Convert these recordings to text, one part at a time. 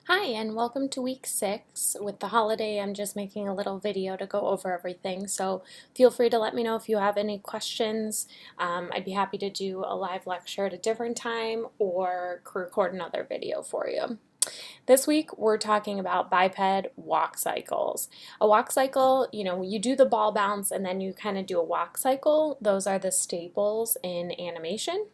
Hi, and welcome to week 6. With the holiday, I'm just making a little video to go over everything, so feel free to let me know if you have any questions. I'd be happy to do a live lecture at a different time or record another video for you. This week, we're talking about biped walk cycles. A walk cycle, you do the ball bounce and then you kind of do a walk cycle. Those are the staples in animation.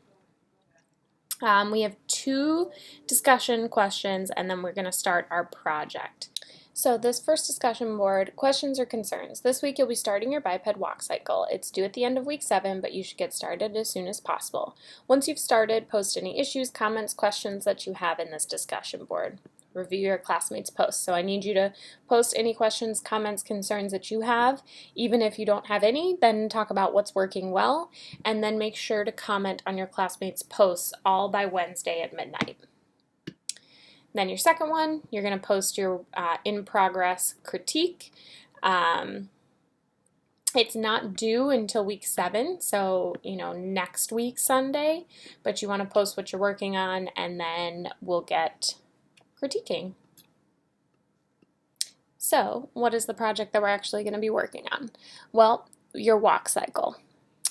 We have 2 discussion questions and then we're going to start our project. So this first discussion board, questions or concerns. This week you'll be starting your biped walk cycle. It's due at the end of week 7, but you should get started as soon as possible. Once you've started, post any issues, comments, questions that you have in this discussion board. Review your classmates' posts. So I need you to post any questions, comments, concerns that you have. Even if you don't have any, then talk about what's working well, and then make sure to comment on your classmates' posts all by Wednesday at midnight. Then your second one, you're going to post your in-progress critique. It's not due until week 7, so next week Sunday, but you want to post what you're working on, and then we'll get critiquing. So, what is the project that we're actually going to be working on? Well, your walk cycle.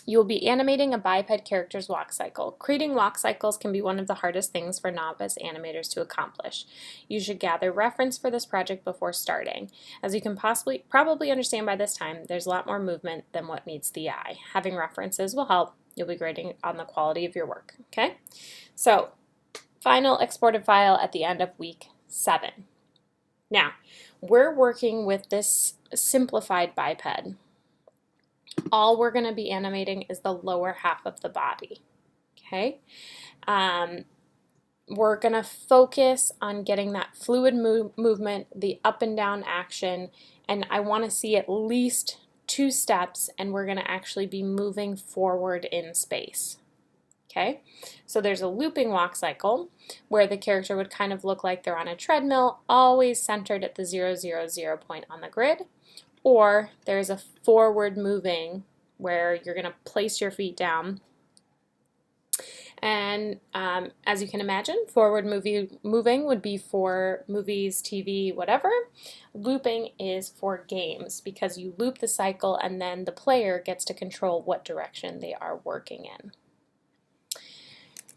You will be animating a biped character's walk cycle. Creating walk cycles can be one of the hardest things for novice animators to accomplish. You should gather reference for this project before starting. As you can probably understand by this time, there's a lot more movement than what meets the eye. Having references will help. You'll be grading on the quality of your work. Okay? So, final exported file at the end of week 7. Now, we're working with this simplified biped. All we're going to be animating is the lower half of the body. Okay? We're going to focus on getting that fluid movement, the up and down action, and I want to see at least 2 steps, and we're going to actually be moving forward in space. Okay, so there's a looping walk cycle where the character would kind of look like they're on a treadmill, always centered at the 0, 0, 0 point on the grid. Or there's a forward moving where you're going to place your feet down. And as you can imagine, forward moving would be for movies, TV, whatever. Looping is for games because you loop the cycle and then the player gets to control what direction they are working in.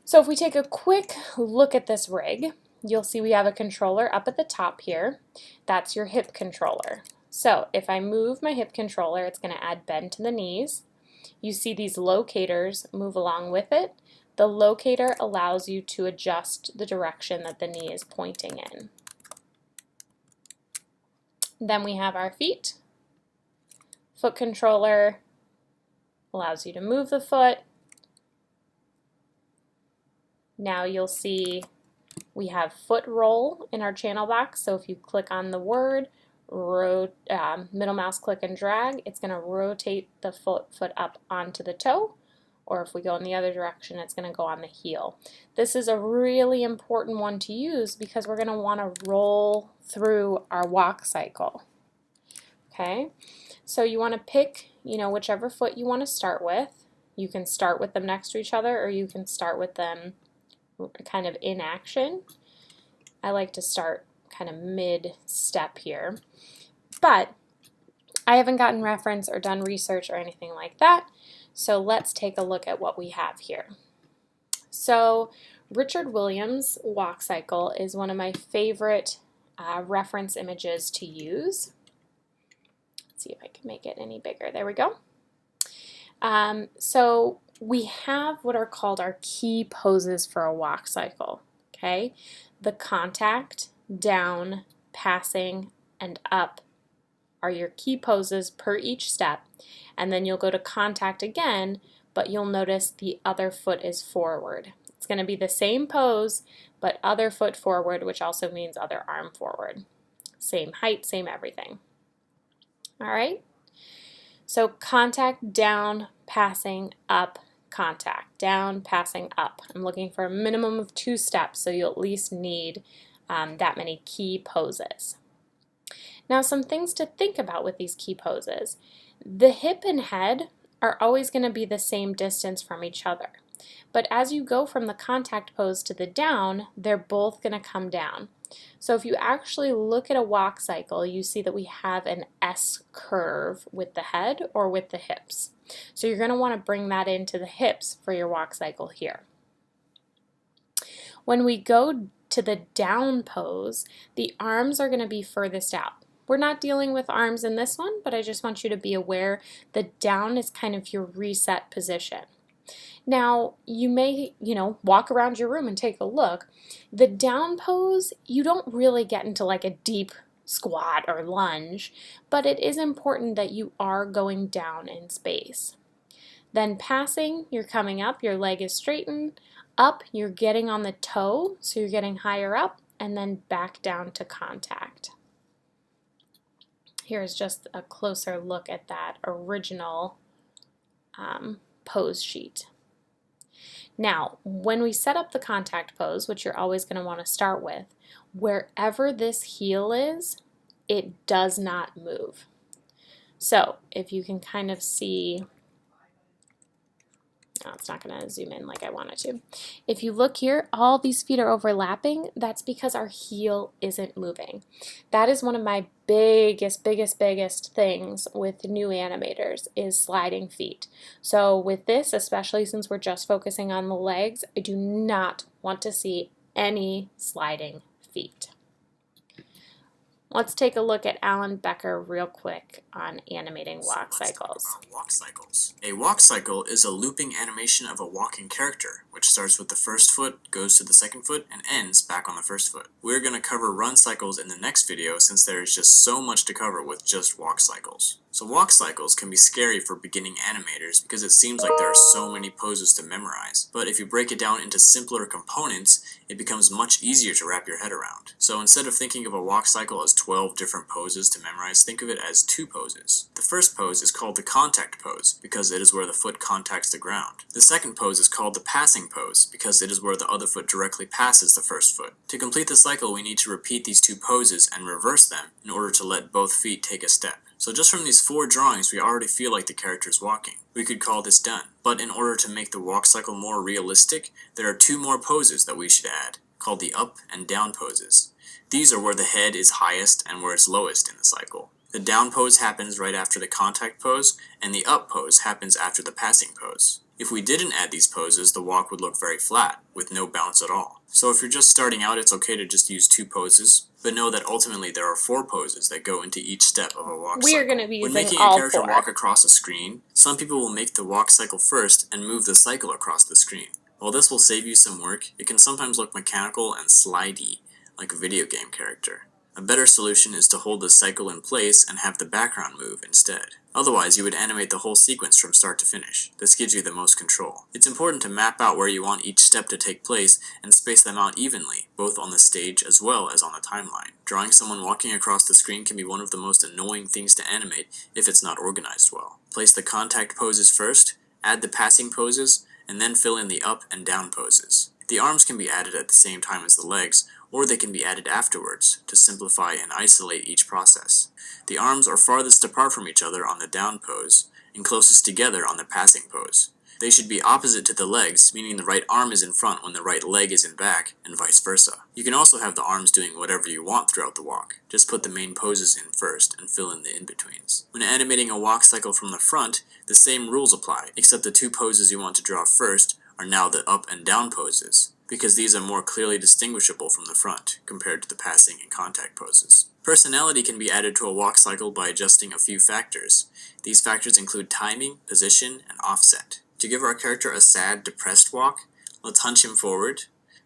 So if we take a quick look at this rig, you'll see we have a controller up at the top here. That's your hip controller. So if I move my hip controller, it's going to add bend to the knees. You see these locators move along with it. The locator allows you to adjust the direction that the knee is pointing in. Then we have our feet. Foot controller allows you to move the foot. Now you'll see we have foot roll in our channel box, so if you click on the word, middle mouse click and drag, it's going to rotate the foot up onto the toe, or if we go in the other direction, it's going to go on the heel. This is a really important one to use because we're going to want to roll through our walk cycle. Okay, so you want to pick, whichever foot you want to start with. You can start with them next to each other, or you can start with them kind of in action. I like to start kind of mid-step here, but I haven't gotten reference or done research or anything like that, so let's take a look at what we have here. So Richard Williams' walk cycle is one of my favorite reference images to use. Let's see if I can make it any bigger. There we go. So we have what are called our key poses for a walk cycle. Okay, the contact, down, passing, and up are your key poses per each step, and then you'll go to contact again, but you'll notice the other foot is forward. It's going to be the same pose, but other foot forward, which also means other arm forward. Same height, same everything. All right, so contact, down, passing, up, contact, down, passing, up. I'm looking for a minimum of 2 steps, so you'll at least need that many key poses. Now, some things to think about with these key poses. The hip and head are always going to be the same distance from each other, but as you go from the contact pose to the down, they're both going to come down. So if you actually look at a walk cycle, you see that we have an S curve with the head or with the hips. So you're going to want to bring that into the hips for your walk cycle here. When we go to the down pose, the arms are going to be furthest out. We're not dealing with arms in this one, but I just want you to be aware the down is kind of your reset position. Now, you may, walk around your room and take a look. The down pose, you don't really get into like a deep squat or lunge, but it is important that you are going down in space. Then passing, you're coming up, your leg is straightened. Up, you're getting on the toe, so you're getting higher up, and then back down to contact. Here's just a closer look at that original pose sheet. Now, when we set up the contact pose, which you're always going to want to start with, wherever this heel is, it does not move. So if you can kind of see, no, it's not going to zoom in like I want it to. If you look here, all these feet are overlapping. That's because our heel isn't moving. That is one of my biggest things with new animators is sliding feet. So with this, especially since we're just focusing on the legs, I do not want to see any sliding feet. Let's take a look at Alan Becker real quick on animating walk cycles. Walk cycles. A walk cycle is a looping animation of a walking character, which starts with the first foot, goes to the second foot, and ends back on the first foot. We're going to cover run cycles in the next video since there is just so much to cover with just walk cycles. So walk cycles can be scary for beginning animators because it seems like there are so many poses to memorize. But if you break it down into simpler components, it becomes much easier to wrap your head around. So instead of thinking of a walk cycle as 12 different poses to memorize, think of it as 2 poses. The first pose is called the contact pose because it is where the foot contacts the ground. The second pose is called the passing pose because it is where the other foot directly passes the first foot. To complete the cycle, we need to repeat these 2 poses and reverse them in order to let both feet take a step. So just from these 4 drawings, we already feel like the character is walking. We could call this done. But in order to make the walk cycle more realistic, there are 2 more poses that we should add, called the up and down poses. These are where the head is highest and where it's lowest in the cycle. The down pose happens right after the contact pose, and the up pose happens after the passing pose. If we didn't add these poses, the walk would look very flat, with no bounce at all. So if you're just starting out, it's okay to just use 2 poses, but know that ultimately there are 4 poses that go into each step of a walk cycle. We are going to be using when making all a character 4. walk across a screen, some people will make the walk cycle first and move the cycle across the screen. While this will save you some work, it can sometimes look mechanical and slidey, like a video game character. A better solution is to hold the cycle in place and have the background move instead. Otherwise, you would animate the whole sequence from start to finish. This gives you the most control. It's important to map out where you want each step to take place and space them out evenly, both on the stage as well as on the timeline. Drawing someone walking across the screen can be one of the most annoying things to animate if it's not organized well. Place the contact poses first, add the passing poses, and then fill in the up and down poses. The arms can be added at the same time as the legs, or they can be added afterwards to simplify and isolate each process. The arms are farthest apart from each other on the down pose, and closest together on the passing pose. They should be opposite to the legs, meaning the right arm is in front when the right leg is in back, and vice versa. You can also have the arms doing whatever you want throughout the walk. Just put the main poses in first and fill in the in-betweens. When animating a walk cycle from the front, the same rules apply, except the 2 poses you want to draw first are now the up and down poses, because these are more clearly distinguishable from the front, compared to the passing and contact poses. Personality can be added to a walk cycle by adjusting a few factors. These factors include timing, position, and offset. To give our character a sad, depressed walk, let's hunch him forward,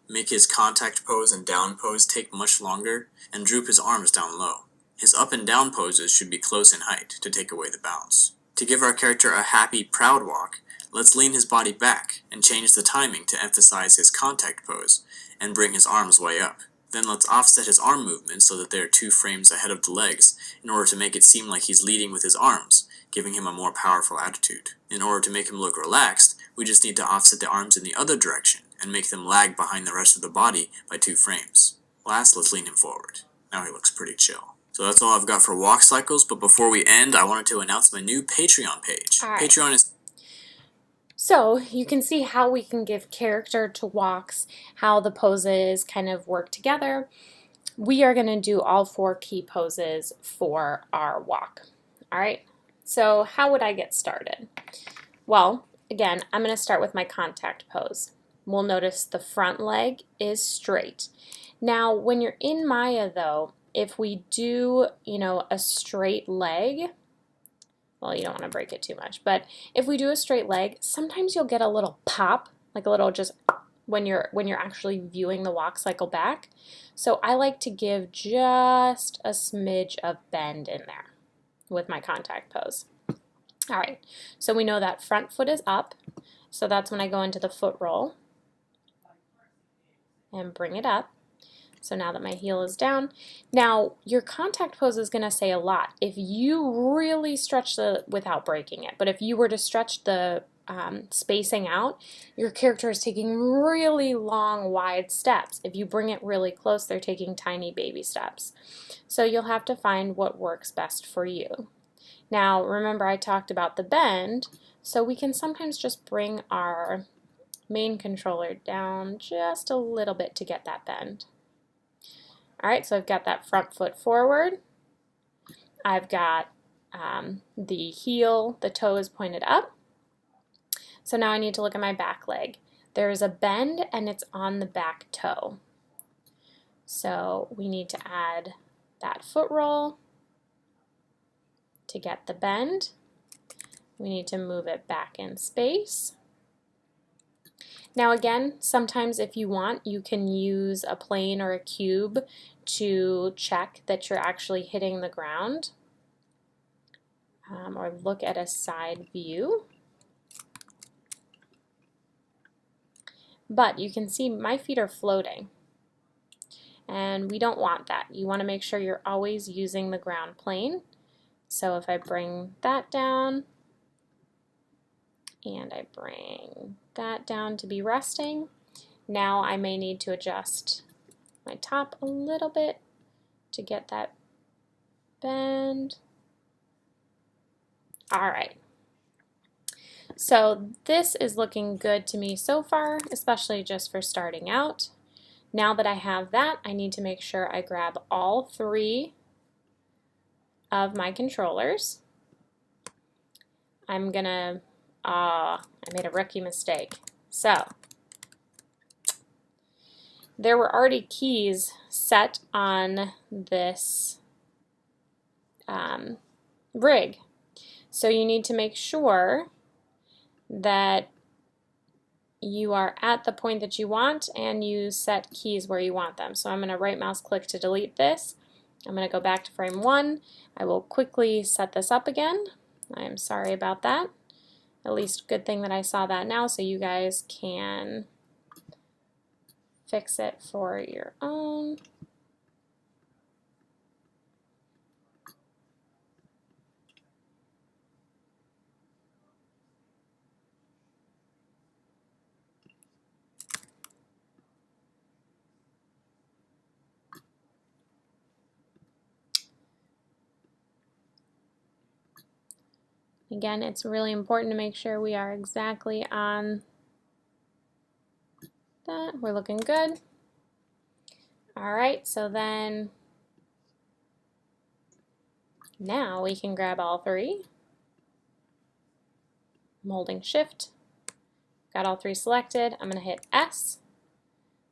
make his contact pose and down pose take much longer, and droop his arms down low. His up and down poses should be close in height to take away the bounce. To give our character a happy, proud walk, let's lean his body back and change the timing to emphasize his contact pose and bring his arms way up. Then let's offset his arm movement so that they are 2 frames ahead of the legs in order to make it seem like he's leading with his arms, giving him a more powerful attitude. In order to make him look relaxed, we just need to offset the arms in the other direction and make them lag behind the rest of the body by 2 frames. Last, let's lean him forward. Now he looks pretty chill. So that's all I've got for walk cycles, but before we end, I wanted to announce my new Patreon page. All right. Patreon is... So you can see how we can give character to walks, how the poses kind of work together. we are going to do all 4 key poses for our walk. All right, so how would I get started? Well, again, I'm going to start with my contact pose. We'll notice the front leg is straight. Now, when you're in Maya though, if we do, a straight leg, well, you don't want to break it too much, but if we do a straight leg, sometimes you'll get a little pop, like a little just when you're actually viewing the walk cycle back. So I like to give just a smidge of bend in there with my contact pose. All right, so we know that front foot is up, so that's when I go into the foot roll and bring it up. So now that my heel is down, now your contact pose is going to say a lot. If you really stretch without breaking it, but if you were to stretch the spacing out, your character is taking really long, wide steps. If you bring it really close, they're taking tiny baby steps. So you'll have to find what works best for you. Now, remember I talked about the bend, so we can sometimes just bring our main controller down just a little bit to get that bend. All right, so I've got that front foot forward. I've got the heel, the toe is pointed up. So now I need to look at my back leg. There is a bend and it's on the back toe. So we need to add that foot roll to get the bend. We need to move it back in space. Now again, sometimes if you want, you can use a plane or a cube to check that you're actually hitting the ground, or look at a side view. But you can see my feet are floating, and we don't want that. You want to make sure you're always using the ground plane. So if I bring that down, and I bring that down to be resting, now I may need to adjust my top a little bit to get that bend. All right. So this is looking good to me so far, especially just for starting out. Now that I have that, I need to make sure I grab all 3 of my controllers. I'm gonna, I made a rookie mistake. So, there were already keys set on this rig. So you need to make sure that you are at the point that you want and you set keys where you want them. So I'm going to right mouse click to delete this. I'm going to go back to frame 1. I will quickly set this up again. I am sorry about that. At least good thing that I saw that now, so you guys can fix it for your own. Again, it's really important to make sure we are exactly on that. We're looking good. All right, so then now we can grab all 3. I'm holding Shift. Got all 3 selected. I'm going to hit S.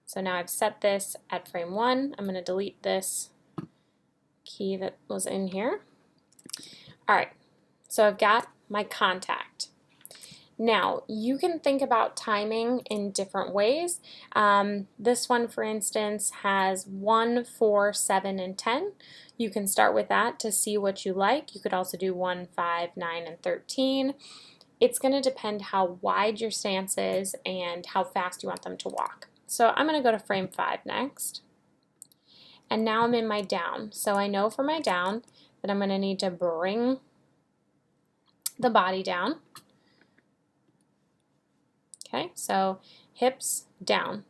So now I've set this at frame 1. I'm going to delete this key that was in here. All right, so I've got my contact. Now, you can think about timing in different ways. This one, for instance, has 1, 4, 7, and 10. You can start with that to see what you like. You could also do 1, 5, 9, and 13. It's going to depend how wide your stance is and how fast you want them to walk. So I'm going to go to frame 5 next. And now I'm in my down. So I know for my down that I'm going to need to bring the body down. Okay, so hips down.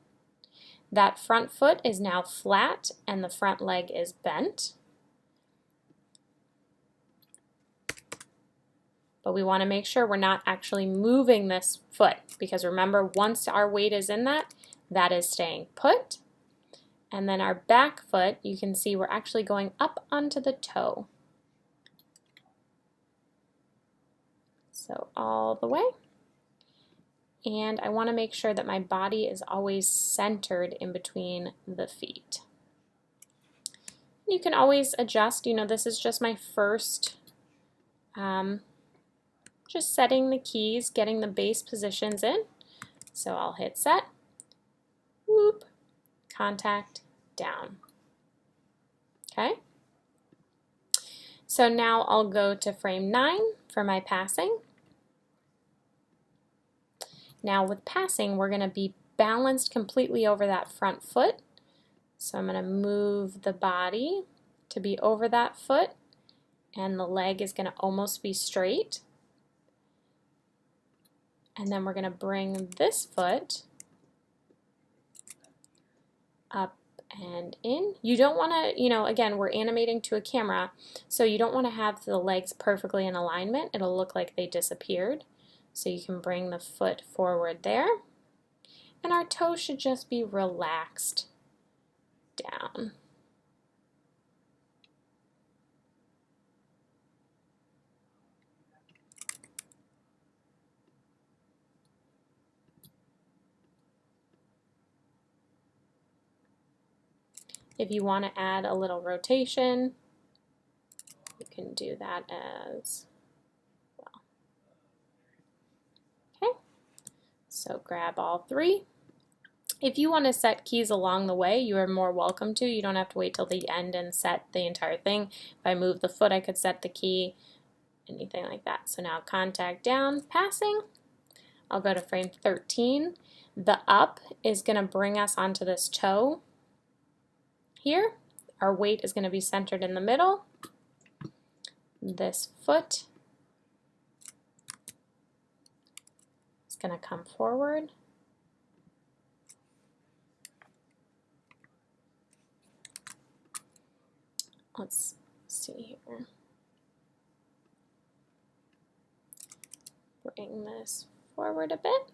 That front foot is now flat and the front leg is bent. But we want to make sure we're not actually moving this foot, because remember, once our weight is in that, that is staying put. And then our back foot, you can see we're actually going up onto the toe. So all the way. And I want to make sure that my body is always centered in between the feet. You can always adjust, this is just my first, just setting the keys, getting the base positions in. So I'll hit set, whoop, contact, down. Okay? So now I'll go to frame 9 for my passing. Now with passing, we're going to be balanced completely over that front foot. So I'm going to move the body to be over that foot, and the leg is going to almost be straight. And then we're going to bring this foot up and in. You don't want to, again, we're animating to a camera, so you don't want to have the legs perfectly in alignment. It'll look like they disappeared. So you can bring the foot forward there. And our toe should just be relaxed down. If you want to add a little rotation, you can do that as well. Okay, so grab all 3. If you want to set keys along the way, you are more welcome to. You don't have to wait till the end and set the entire thing. If I move the foot, I could set the key, anything like that. So now contact down, passing. I'll go to frame 13. The up is going to bring us onto this toe here. Our weight is going to be centered in the middle. This foot is going to come forward. Let's see here. Bring this forward a bit.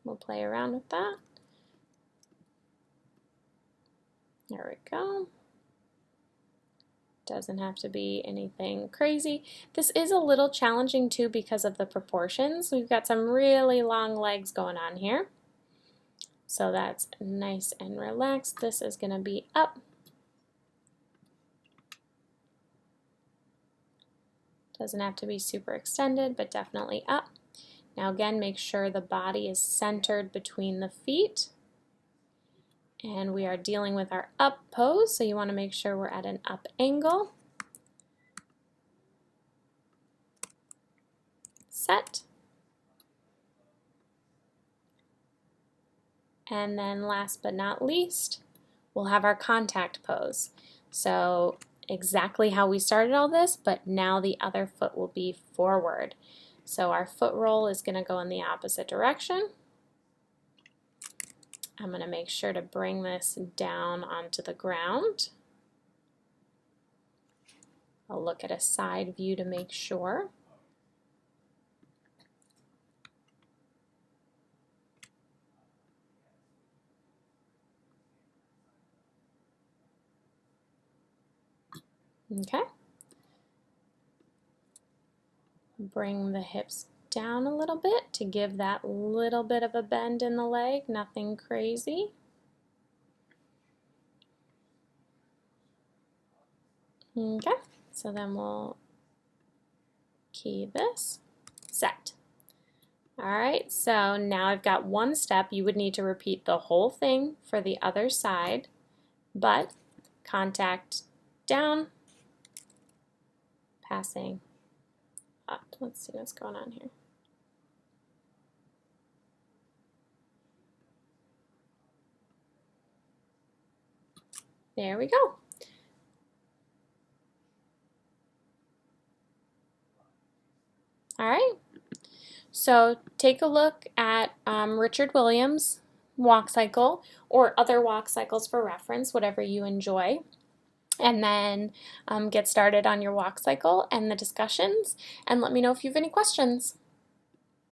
We'll play around with that. There we go. Doesn't have to be anything crazy. This is a little challenging too because of the proportions. We've got some really long legs going on here. So that's nice and relaxed. This is going to be up. Doesn't have to be super extended, but definitely up. Now again, make sure the body is centered between the feet. And we are dealing with our up pose, so you want to make sure we're at an up angle. Set. And then last but not least, we'll have our contact pose. So exactly how we started all this, but now the other foot will be forward. So our foot roll is going to go in the opposite direction. I'm going to make sure to bring this down onto the ground. I'll look at a side view to make sure. Okay. Bring the hips down a little bit to give that little bit of a bend in the leg, nothing crazy. Okay, so then we'll key this, set. Alright, so now I've got one step. You would need to repeat the whole thing for the other side, but contact down, passing up. Let's see what's going on here. There we go. All right, so take a look at Richard Williams' walk cycle or other walk cycles for reference, whatever you enjoy. And then get started on your walk cycle and the discussions, and let me know if you have any questions.